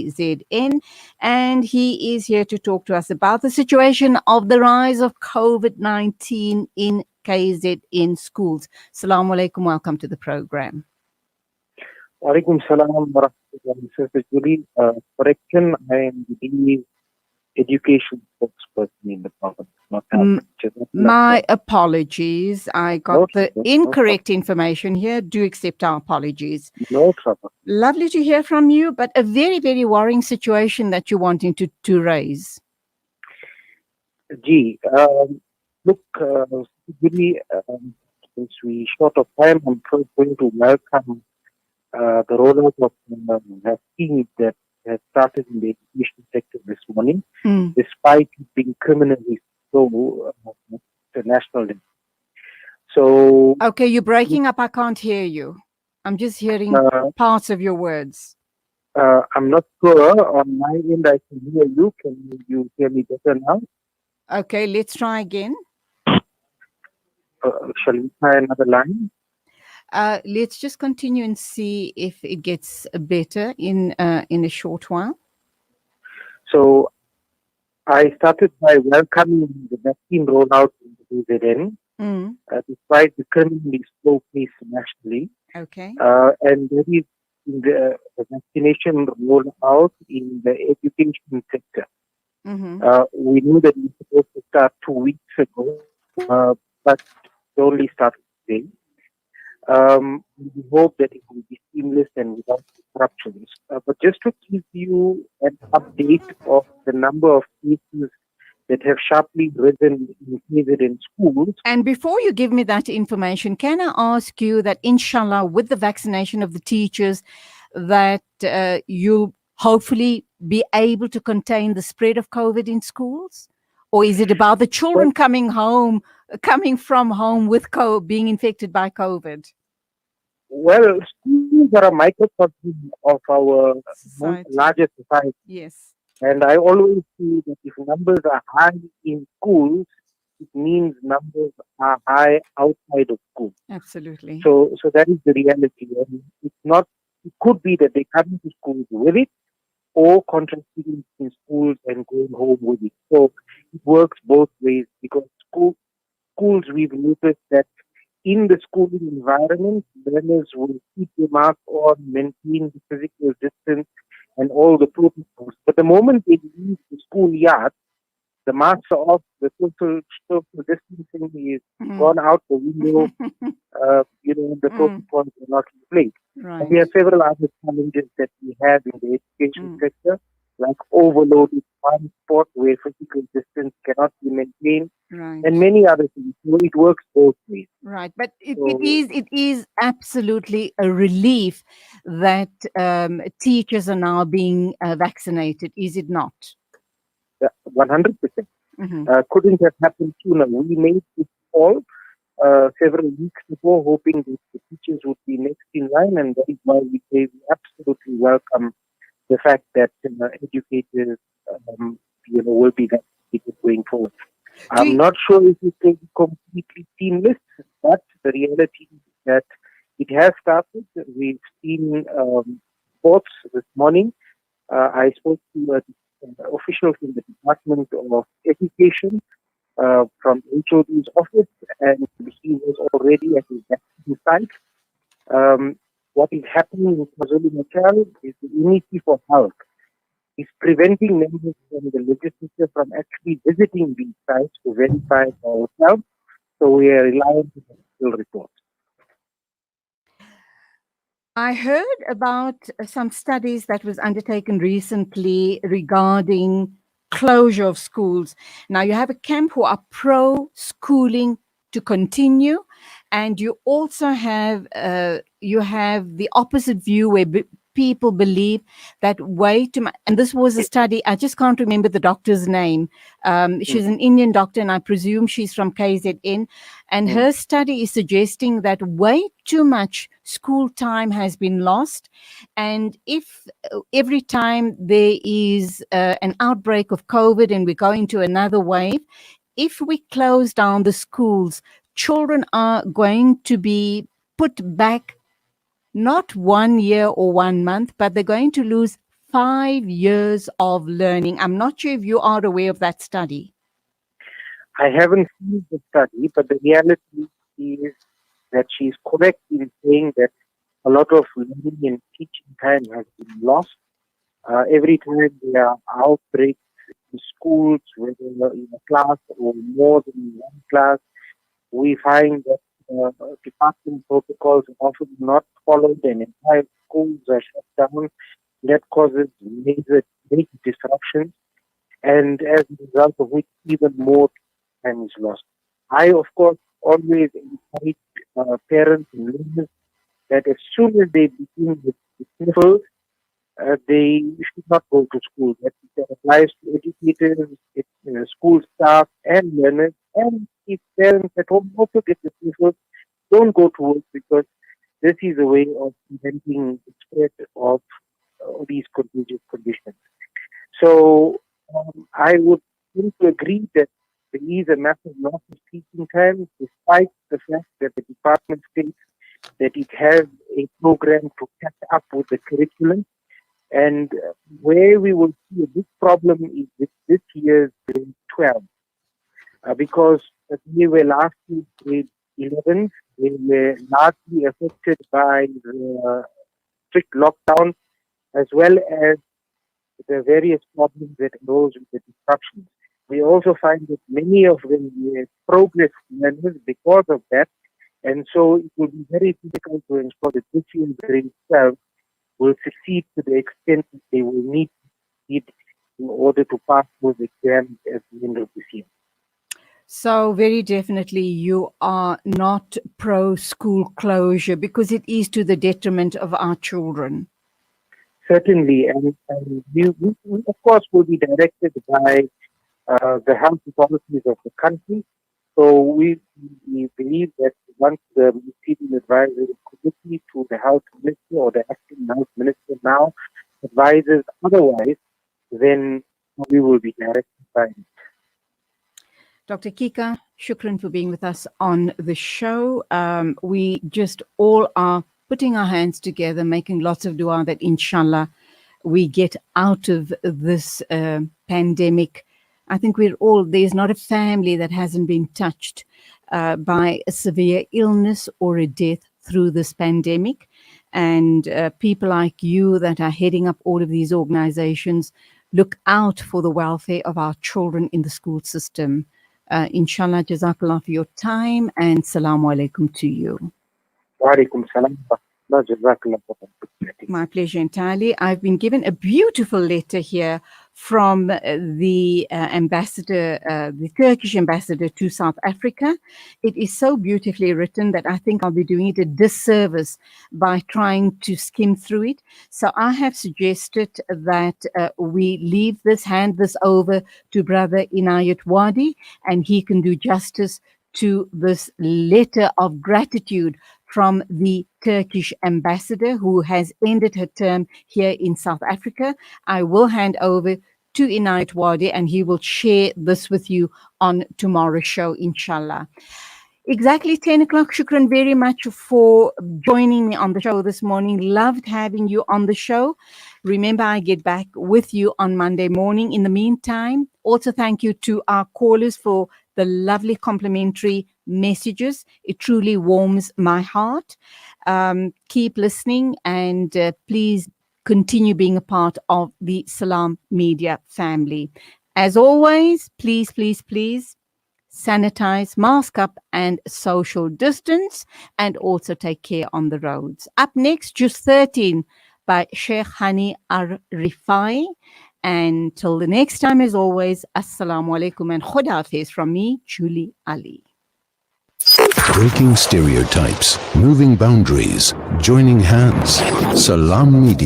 KZN, and he is here to talk to us about the situation of the rise of COVID-19 in KZN schools. Assalamu alaikum, welcome to the program. Walaikum salam wa rahmatullahi. Sister Julie, correction, I am the education spokesperson in the province, not My apologies. I got No the trouble, incorrect information here. Do accept our apologies. no trouble. Lovely to hear from you, but a very, very worrying situation that you're wanting to raise. Gee, look, Julie, since we short of time, I'm first going to welcome the rollout of vaccines that has started in the education sector this morning, despite it being criminally so at the national level. So, Okay, you're breaking up. I can't hear you. I'm just hearing parts of your words. I'm not sure. On my end, I can hear you. Can you hear me better now? Okay, let's try again. Shall we try another line? Let's just continue and see if it gets better in a short while. So I started by welcoming the vaccine rollout in the KZN, despite the criminally slow pace nationally. Okay. And that is in the vaccination rollout in the education sector. We knew that we were supposed to start 2 weeks ago, but it only started today. We hope that it will be seamless and without disruptions. But just to give you an update of the number of cases that have sharply risen in schools. And before you give me that information, can I ask you that, inshallah, with the vaccination of the teachers, that you'll hopefully be able to contain the spread of COVID in schools? Or is it about the children coming from home with being infected by COVID? Well, schools are a microcosm of our larger society. Yes. And I always see that if numbers are high in schools, it means numbers are high outside of school. Absolutely. So that is the reality. And it could be that they come to schools with it, or contracting in schools and going home with it. So it works both ways, because schools, we've noticed that in the schooling environment, learners will keep the mask on, maintain the physical distance and all the protocols. But the moment they leave the schoolyard, the masks are off, the social distancing is gone out the window, the protocols are not in place. Right. And there are several other challenges that we have in the education sector, like overloaded transport where physical distance cannot be maintained, and many other things. So it works both ways. Right, but it is absolutely a relief that teachers are now being vaccinated, is it not? 100%. Couldn't have happened sooner. We made this call several weeks ago, hoping that the teachers would be next in line, and that is why we say we absolutely welcome the fact that educators will be vaccinated going forward. I'm not sure if it will be completely seamless, but the reality is that it has started. We've seen reports this morning. I spoke to officials in the Department of Education from HOD's office, and he was already at his vaccine site. What is happening in KwaZulu-Natal is the Unity for Health is preventing members from the legislature from actually visiting these sites to verify for ourselves. So we are reliant on official reports. I heard about some studies that was undertaken recently regarding closure of schools. Now you have a camp who are pro-schooling to continue, and you also have the opposite view where people believe that way too much. And this was a study, I just can't remember the doctor's name. She's an Indian doctor, and I presume she's from KZN. And her study is suggesting that way too much school time has been lost. And if every time there is an outbreak of COVID and we go into another wave, if we close down the schools, children are going to be put back not 1 year or 1 month, but they're going to lose 5 years of learning. I'm not sure if you are aware of that study. I haven't seen the study, but the reality is that she's correct in saying that a lot of learning and teaching time has been lost. Every time there are outbreaks in schools, whether in a class or more than one class, we find that department protocols are often not followed and entire schools are shut down. That causes major disruptions, and as a result of which even more time is lost. I, of course, always encourage parents and learners that as soon as they begin with sniffles, they should not go to school. That applies to educators, school staff, and learners. And if parents at home also get the sniffles, don't go to work, because this is a way of preventing the spread of these contagious conditions. So I would seem to agree that there is a massive loss of teaching time, despite the fact that the department states that it has a program to catch up with the curriculum. And where we will see a big problem is with this year's grade 12, because they were last year's grade 11, they were largely affected by the strict lockdown, as well as the various problems that arose with the disruptions. We also find that many of them were progress learners because of that, and so it will be very difficult to ensure that this year's grade 12 will succeed to the extent that they will need to succeed in order to pass those exams at the end of this year. So very definitely you are not pro school closure, because it is to the detriment of our children. Certainly, and we, of course, will be directed by the health authorities of the country. So we believe that once the Ministerial Advisory Committee to the Health Minister or the Acting Health Minister now advises otherwise, then we will be directed by it. Dr. Kika, shukran for being with us on the show. We just all are putting our hands together, making lots of dua that inshallah we get out of this pandemic. I think there's not a family that hasn't been touched by a severe illness or a death through this pandemic. And people like you that are heading up all of these organizations, look out for the welfare of our children in the school system. Inshallah, jazakallah for your time, and salamu alaikum to you. Wa alaikum salam. Jazakallah for the opportunity. My pleasure entirely. I've been given a beautiful letter here from the ambassador, the Turkish ambassador to South Africa. It is so beautifully written that I think I'll be doing it a disservice by trying to skim through it. So I have suggested that we hand this over to Brother Inayat Wadi, and he can do justice to this letter of gratitude from the Turkish ambassador who has ended her term here in South Africa. I will hand over to Inayat Wadi, and he will share this with you on tomorrow's show, inshallah. Exactly 10 o'clock. Shukran very much for joining me on the show this morning. Loved having you on the show. Remember, I get back with you on Monday morning. In the meantime, also thank you to our callers for the lovely complimentary messages. It truly warms my heart. Keep listening, and please continue being a part of the Salam Media family. As always, please, please, please sanitize, mask up, and social distance, and also take care on the roads. Up next, Juz 13 by Sheikh Hani Ar-Rifai. And till the next time, as always, Assalamu alaikum and Khuda Hafiz from me, Julie Ali. Breaking stereotypes, moving boundaries, joining hands. Salam Media.